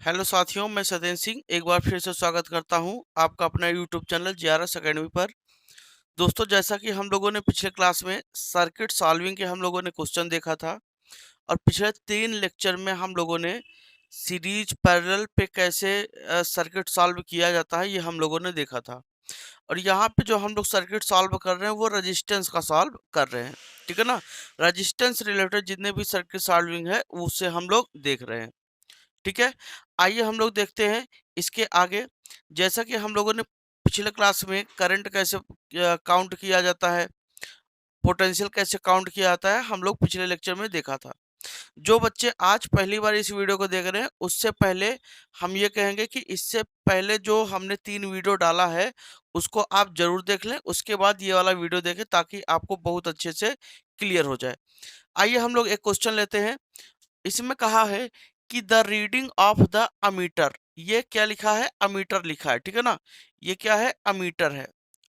Hello साथियों, मैं सतेंद्र सिंह एक बार फिर से स्वागत करता हूं आपका अपना यूट्यूब चैनल जेआरएस एकेडमी पर। दोस्तों, जैसा कि हम लोगों ने पिछले क्लास में सर्किट सॉल्विंग के हम लोगों ने क्वेश्चन देखा था और पिछले 3 लेक्चर में हम लोगों ने सीरीज पैरेलल पे कैसे सर्किट सॉल्व किया जाता है ये हम लोगों ने देखा था। और यहाँ पे जो हम लोग सर्किट सॉल्व कर रहे हैं वो रजिस्टेंस का सॉल्व कर रहे हैं, ठीक है ना। रजिस्टेंस रिलेटेड जितने भी सर्किट सॉल्विंग है उससे हम लोग देख रहे हैं, ठीक है। आइए हम लोग देखते हैं इसके आगे। जैसा कि हम लोगों ने पिछले क्लास में करंट कैसे काउंट किया जाता है, पोटेंशियल कैसे काउंट किया जाता है, हम लोग पिछले लेक्चर में देखा था। जो बच्चे आज पहली बार इस वीडियो को देख रहे हैं उससे पहले हम ये कहेंगे कि इससे पहले जो हमने 3 वीडियो डाला है उसको आप जरूर देख लें, उसके बाद ये वाला वीडियो देखें ताकि आपको बहुत अच्छे से क्लियर हो जाए। आइए हम लोग एक क्वेश्चन लेते हैं। इसमें कहा है कि the reading of the ammeter, ये क्या लिखा है, अमीटर लिखा है, ठीक है ना। ये क्या है, अमीटर है।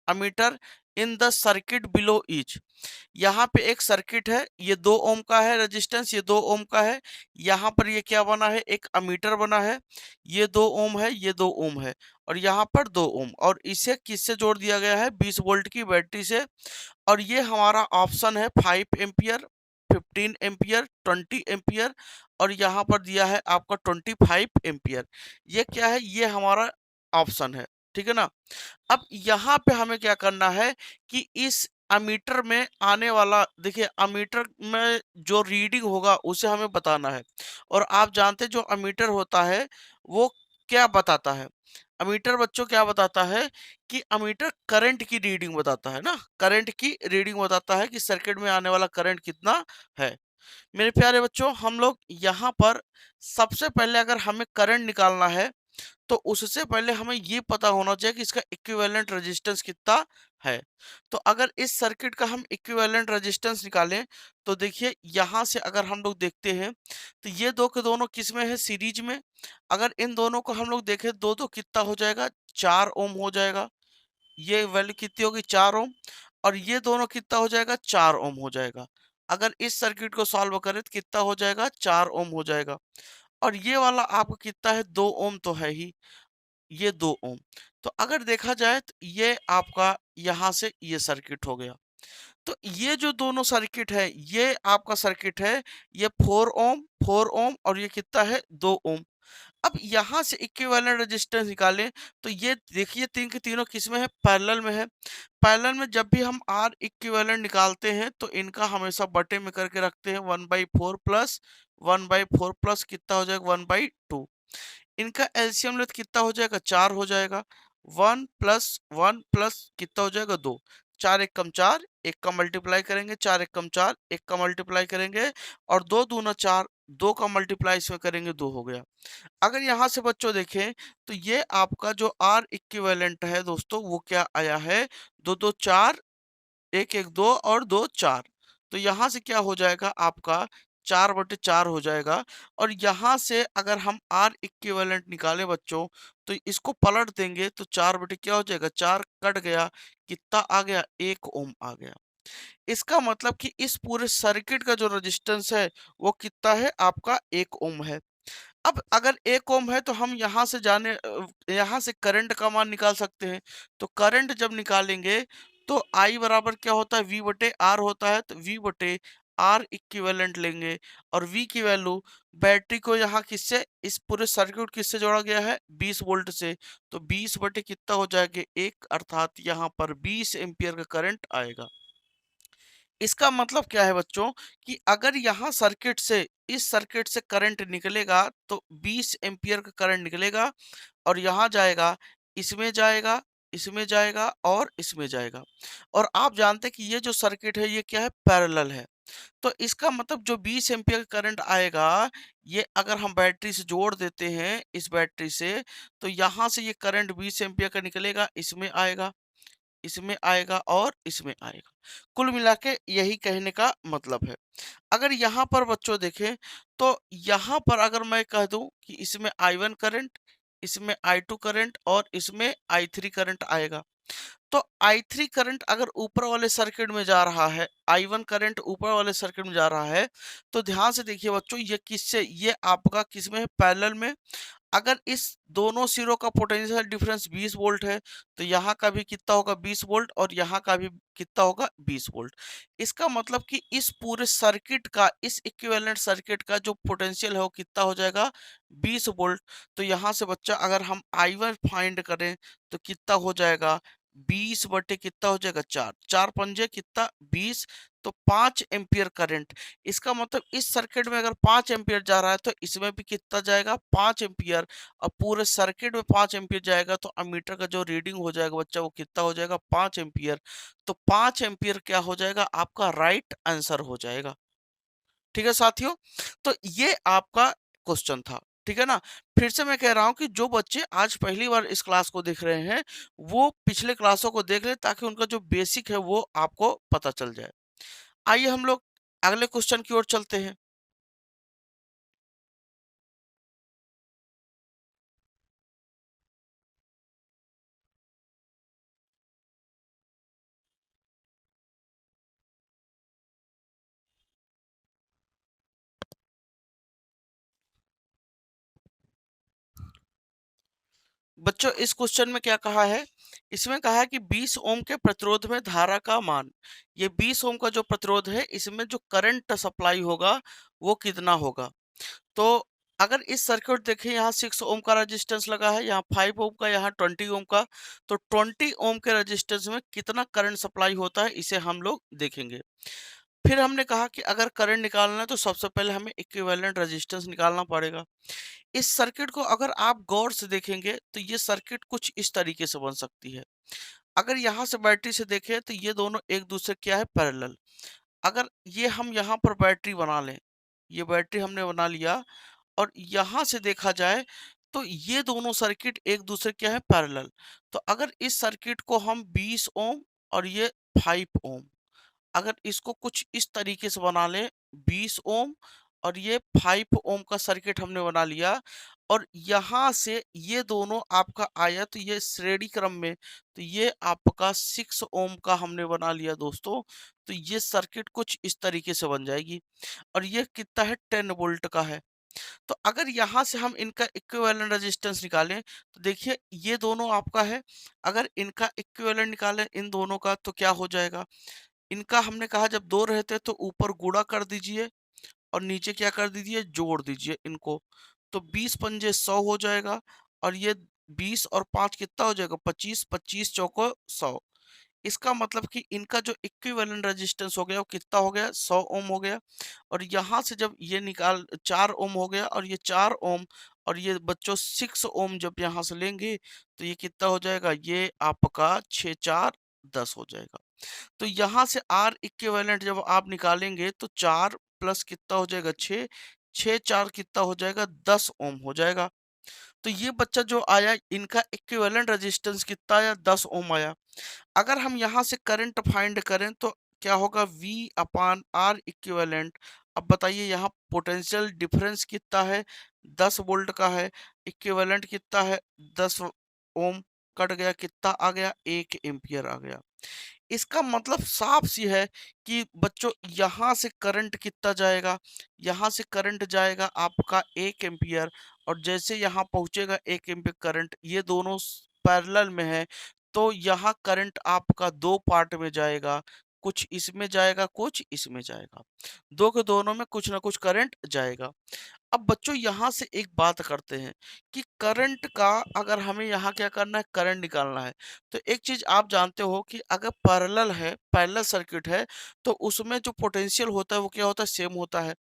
Ammeter in the circuit below each, यहाँ पे एक सर्किट है, ये 2 ओम का है रेजिस्टेंस, ये 2 ओम का है। यहाँ पर ये क्या बना है, एक अमीटर बना है। ये 2 ओम है, ये 2 ओम है, और यहाँ पर 2 ओम, और इसे किससे जोड़ दिया गया है, 20 वोल्ट की बैटरी से। और ये हमारा ऑप्शन है 5 एम्पियर, 15 एम्पियर, 20 एम्पियर, और यहाँ पर दिया है आपका 25 एम्पियर। ये क्या है, ये हमारा ऑप्शन है, ठीक है ना। अब यहाँ पे हमें क्या करना है कि इस अमीटर में आने वाला, देखिए अमीटर में जो रीडिंग होगा उसे हमें बताना है। और आप जानते हैं जो अमीटर होता है वो क्या बताता है, अमीटर बच्चों क्या बताता है कि अमीटर करंट की रीडिंग बताता है ना, करंट की रीडिंग बताता है कि सर्किट में आने वाला करंट कितना है। मेरे प्यारे बच्चों, हम लोग यहाँ पर सबसे पहले अगर हमें करंट निकालना है तो उससे पहले हमें ये पता होना चाहिए कि इसका इक्विवेलेंट रेजिस्टेंस कितना है। तो अगर इस सर्किट का हम इक्विवेलेंट रेजिस्टेंस निकालें तो देखिए यहाँ से अगर हम लोग देखते हैं तो ये दो के दोनों किस में है, सीरीज में। अगर इन दोनों को हम लोग देखें दो तो कितना हो जाएगा, 4 ओम हो जाएगा। ये वैल्यू कितनी होगी, 4 ओम। और ये दोनों कितना हो जाएगा, 4 ओम हो जाएगा। अगर इस सर्किट को सॉल्व करें तो कितना हो जाएगा, 4 ओम हो जाएगा। और ये वाला आपका कितना है, 2 ओम तो है ही, ये 2 ओम। तो अगर देखा जाए तो ये आपका यहाँ से ये सर्किट हो गया। तो ये जो दोनों सर्किट है ये आपका सर्किट है, ये 4 ओम, 4 ओम, और ये कितना है, 2 ओम। अब यहाँ से इक्विवेलेंट रेजिस्टेंस निकालें तो ये देखिए तीन के तीनों किसमें है, पैरेलल में है। पैरेलल में जब भी हम आर इक्विवेलेंट निकालते हैं तो इनका हमेशा बटे में करके रखते हैं, 1/4 प्लस 1/4 प्लस कितना हो जाएगा, 1/2। इनका एलसीएम लेते कितना हो जाएगा, 4 हो जाएगा। 1 + 1 + कितना हो जाएगा, 2। 4 एक कम 4, एक का मल्टीप्लाई करेंगे, 4 एक कम 4, एक का मल्टीप्लाई करेंगे, और 2 दूना 4, 2 का मल्टीप्लाई इसमें करेंगे, 2 हो गया। अगर यहाँ से बच्चों देखें तो ये आपका जो आर इक्विवेलेंट है दोस्तों वो क्या आया है, 2 2 4, 1 1 2 और 2 4। तो यहाँ से क्या हो जाएगा आपका, 4/4 हो जाएगा। और यहाँ से अगर हम आर इक्विवेलेंट निकालें बच्चों तो इसको पलट देंगे तो 4 क्या हो जाएगा, 4 कट गया, कितना आ गया, 1 ओम आ गया। इसका मतलब कि इस पूरे सर्किट का जो रेजिस्टेंस है वो कितना है आपका, 1 ओम है। अब अगर 1 ओम है तो हम यहाँ से करंट का मान निकाल सकते हैं। तो करंट जब निकालेंगे तो आई बराबर क्या होता है, वी बटे आर होता है। तो वी बटे आर इक्विवेलेंट लेंगे, और वी की वैल्यू, बैटरी को यहाँ किससे, इस पूरे सर्किट किससे जोड़ा गया है, 20 वोल्ट से। तो 20 बटे कितना हो जाएगा, 1, अर्थात यहाँ पर 20 एम्पियर का करंट आएगा। इसका मतलब क्या है बच्चों कि अगर यहाँ सर्किट से, इस सर्किट से करंट निकलेगा तो 20 एम्पियर का करंट निकलेगा, और यहाँ जाएगा, इसमें जाएगा, इसमें जाएगा और इसमें जाएगा। और आप जानते हैं कि ये जो सर्किट है ये क्या है, पैरेलल है। तो इसका मतलब जो 20 एम्पियर का करंट आएगा ये अगर हम बैटरी से जोड़ देते हैं, इस बैटरी से, तो यहाँ से ये करंट 20 एम्पियर का निकलेगा, इसमें आएगा, इसमें आएगा और इसमें आएगा। कुल मिला के यही कहने का मतलब है। अगर यहाँ पर बच्चों देखें तो यहाँ पर अगर मैं कह दूं कि इसमें I1 करंट, इसमें I2 करंट और इसमें I3 करंट आएगा। तो I3 करंट अगर ऊपर वाले सर्किट में जा रहा है, I1 करंट ऊपर वाले सर्किट में जा रहा है, तो ध्यान से देखिए बच्चों ये किससे, ये आपका किसमें है, पैरेलल में। अगर इस दोनों सिरों का पोटेंशियल डिफरेंस 20 वोल्ट है तो यहाँ का भी कितना होगा 20 वोल्ट और यहाँ का भी कितना होगा 20 वोल्ट। इसका मतलब कि इस पूरे सर्किट का, इस इक्विवेलेंट सर्किट का जो पोटेंशियल है वो कितना हो जाएगा 20 वोल्ट। तो यहाँ से बच्चा अगर हम I1 फाइंड करें तो कितना हो जाएगा 20 बटे कितना हो जाएगा 4, 4 पंजे कितना 20, तो 5 एम्पियर करंट। इसका मतलब इस सर्किट में अगर 5 एम्पियर जा रहा है तो इसमें भी कितना जाएगा 5 एम्पियर। अब पूरे सर्किट में 5 एम्पियर जाएगा तो अमीटर का जो रीडिंग हो जाएगा बच्चा वो कितना हो जाएगा 5 एम्पियर। तो 5 एम्पियर क्या हो जाएगा आपका राइट आंसर हो जाएगा। ठीक है साथियों, तो ये आपका क्वेश्चन था। ठीक है ना। फिर से मैं कह रहा हूं कि जो बच्चे आज पहली बार इस क्लास को देख रहे हैं वो पिछले क्लासों को देख ले ताकि उनका जो बेसिक है वो आपको पता चल जाए। आइए हम लोग अगले क्वेश्चन की ओर चलते हैं। बच्चों इस क्वेश्चन में क्या कहा है, इसमें कहा है कि 20 ओम के प्रतिरोध में धारा का मान, ये 20 ओम का जो प्रतिरोध है इसमें जो करंट सप्लाई होगा वो कितना होगा। तो अगर इस सर्किट देखें यहाँ 6 ओम का रेजिस्टेंस लगा है, यहाँ 5 ओम का, यहाँ 20 ओम का। तो 20 ओम के रेजिस्टेंस में कितना करंट सप्लाई होता है इसे हम लोग देखेंगे। फिर हमने कहा कि अगर करंट निकालना है तो सबसे पहले हमें इक्विवेलेंट रेजिस्टेंस निकालना पड़ेगा। इस सर्किट को अगर आप गौर से देखेंगे तो ये सर्किट कुछ इस तरीके से बन सकती है। अगर यहाँ से बैटरी से देखें तो ये दोनों एक दूसरे क्या है पैरेलल। अगर ये हम यहाँ पर बैटरी बना लें, ये बैटरी हमने बना लिया और यहाँ से देखा जाए तो ये दोनों सर्किट एक दूसरे क्या है पैरेलल। तो अगर इस सर्किट को हम 20 ओम और ये 5 ओम, अगर इसको कुछ इस तरीके से बना लें 20 ओम और ये 5 ओम का सर्किट हमने बना लिया और यहाँ से ये दोनों आपका आया तो ये श्रेणी क्रम में, तो ये आपका 6 ओम का हमने बना लिया दोस्तों। तो ये सर्किट कुछ इस तरीके से बन जाएगी और ये कितना है 10 वोल्ट का है। तो अगर यहाँ से हम इनका इक्विवेलेंट रेजिस्टेंस निकालें तो देखिए ये दोनों आपका है। अगर इनका इक्विवेलेंट निकालें इन दोनों का तो क्या हो जाएगा, इनका हमने कहा जब दो रहते तो ऊपर गुणा कर दीजिए और नीचे क्या कर दीजिए जोड़ दीजिए इनको। तो 20 पंजे 100 हो जाएगा और ये 20 और 5 कितना हो जाएगा 25, 25 चौको 100। इसका मतलब कि इनका जो इक्विवेलेंट रेजिस्टेंस हो गया वो कितना हो गया 100 ओम हो गया। और यहाँ से जब ये निकाल 4 ओम हो गया और ये 4 ओम और ये बच्चों 6 ओम जब यहाँ से लेंगे तो ये कितना हो जाएगा, ये आपका 6 4 10 हो जाएगा। तो यहाँ से आर इक्विवेलेंट जब आप निकालेंगे तो 4 प्लस कितना हो जाएगा 6, 6 4 कितना हो जाएगा 10 ओम हो जाएगा। तो ये बच्चा जो आया इनका इक्विवेलेंट रेजिस्टेंस कितना आया 10 ओम आया। अगर हम यहाँ से करंट फाइंड करें तो क्या होगा V अपान आर इक्विवेलेंट। अब बताइए यहाँ पोटेंशियल डिफरेंस कितना है 10 वोल्ट का है, इक्विवेलेंट कितना है 10 ओम, कट गया कितना आ गया 1 एम्पियर आ गया। इसका मतलब साफ सी है कि बच्चों यहाँ से करंट कितना जाएगा, यहाँ से करंट जाएगा आपका 1 एम्पियर और जैसे यहाँ पहुंचेगा 1 एम्पियर करंट, ये दोनों पैरेलल में है तो यहाँ करंट आपका दो पार्ट में जाएगा, कुछ इसमें जाएगा कुछ इसमें जाएगा, दो के दोनों में कुछ ना कुछ करंट जाएगा। अब बच्चों यहाँ से एक बात करते हैं कि करंट का अगर हमें यहाँ क्या करना है करंट निकालना है तो एक चीज आप जानते हो कि अगर पैरेलल है, पैरेलल सर्किट है तो उसमें जो पोटेंशियल होता है वो क्या होता है सेम होता है।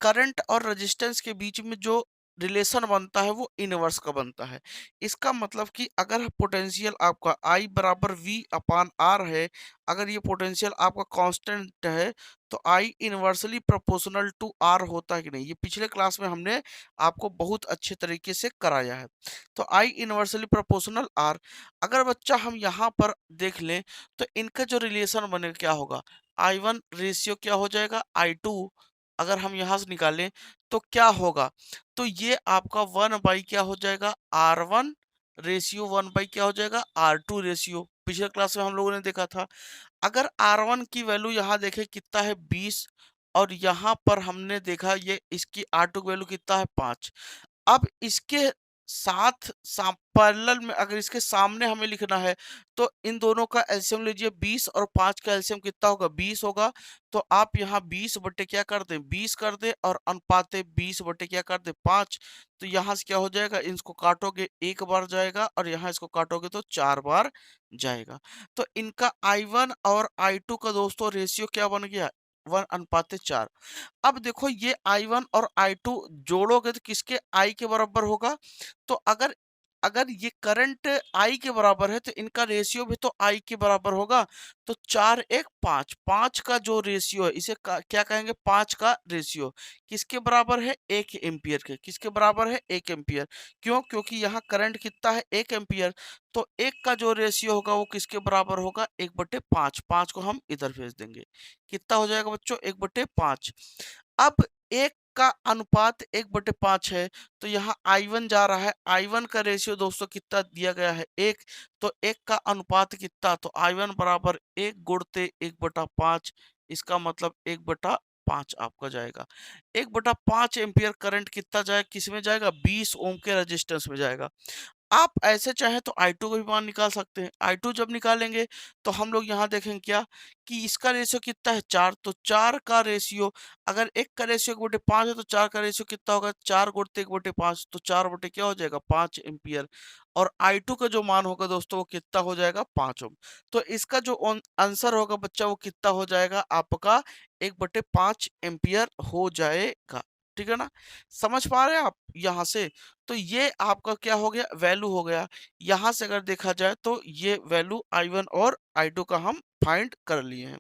करंट और रेजिस्टेंस के बीच में जो रिलेशन बनता है वो इनवर्स का बनता है। इसका मतलब कि अगर पोटेंशियल आपका I बराबर V अपान R है, अगर ये पोटेंशियल आपका कांस्टेंट है तो I inversely proportional to R होता है कि नहीं, ये पिछले क्लास में हमने आपको बहुत अच्छे तरीके से कराया है। तो I इनवर्सली प्रोपोर्शनल R। अगर बच्चा हम यहाँ पर देख लें तो इनका जो रिलेशन बनेगा क्या होगा, I1 रेशियो क्या हो जाएगा I2। अगर हम यहाँ से निकालें तो क्या होगा, तो ये आपका 1 बाई क्या हो जाएगा R1 रेशियो 1 बाई क्या हो जाएगा R2 रेशियो, पिछले क्लास में हम लोगों ने देखा था। अगर R1 की वैल्यू यहाँ देखें कितना है 20 और यहाँ पर हमने देखा ये इसकी R2 की वैल्यू कितना है 5। अब इसके साथ पैरेलल में अगर इसके सामने हमें लिखना है तो इन दोनों का एलसीएम लीजिए 20 और 5 का एलसीएम कितना होगा 20 होगा। तो आप यहाँ 20 बटे क्या कर दें 20 कर दें और अनुपाते 20 बटे क्या कर दें 5। तो यहाँ से क्या हो जाएगा इसको काटोगे एक बार जाएगा और यहाँ इसको काटोगे तो 4 बार जाएगा। तो इनका I1 और I2 का दोस्तों रेशियो क्या बन गया 1:4। अब देखो ये I1 और I2 जोड़ोगे तो किसके I के बराबर होगा। तो अगर अगर ये करंट I के बराबर है तो इनका रेशियो भी तो I के बराबर होगा। तो 4 1 5 5 का जो रेशियो है इसे क्या कहेंगे 5 का रेशियो किसके बराबर है 1 एम्पियर के। किसके बराबर है 1 एम्पियर। क्यों क्योंकि यहाँ करंट कितना है 1 एम्पियर। तो 1 का जो रेशियो होगा वो किसके बराबर होगा 1/5। 5 को हम इधर भेज देंगे कितना हो जाएगा बच्चों 1/5। अब 1 का अनुपात 1/5 है तो यहाँ I1 जा रहा है। I1 का रेशियो दोस्तों कितना दिया गया है 1। तो 1 का अनुपात कितना तो I1 बराबर 1 गुणते 1/5। इसका मतलब 1/5 आपका जाएगा। 1/5 एम्पियर करंट कितना जाएगा किसमें जाएगा 20 ओम के रेजिस्टेंस में जाएगा। आप ऐसे चाहें तो I2 का भी मान निकाल सकते हैं। I2 जब निकालेंगे तो हम लोग यहाँ देखेंगे क्या कि इसका रेशियो कितना है 4। तो 4 का रेशियो अगर 1 का रेशियो 1/5 है तो 4 का रेशियो कितना होगा 4 गुणित 1/5। तो 4 बटे क्या हो जाएगा 5 एम्पियर। और I2 का जो मान होगा दोस्तों वो कितना हो जाएगा 5 ओम। तो इसका जो आंसर होगा बच्चा वो कितना हो जाएगा आपका 1/5 एम्पियर हो जाएगा। ठीक है ना। समझ पा रहे हैं आप यहाँ से। तो ये आपका क्या हो गया वैल्यू हो गया। यहाँ से अगर देखा जाए तो ये वैल्यू I1 और I2 का हम फाइंड कर लिए हैं।